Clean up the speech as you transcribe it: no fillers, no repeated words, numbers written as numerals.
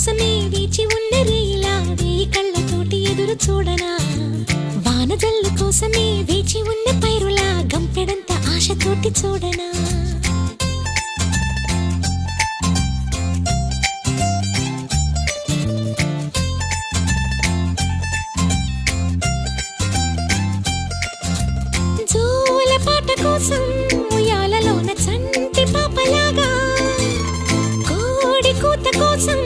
కోసమే వేచి ఉన్న రేలా వేయి కళ్ళతోటి ఎదురు చూడనా వానజల్లు కోసమే వేచి ఉన్న పైరులా గంపెడంత ఆశతోటి చూడనా జోల పాట కోసం ఉయ్యాలలోన చంటి పాపలాగా కోడి కూత కోసం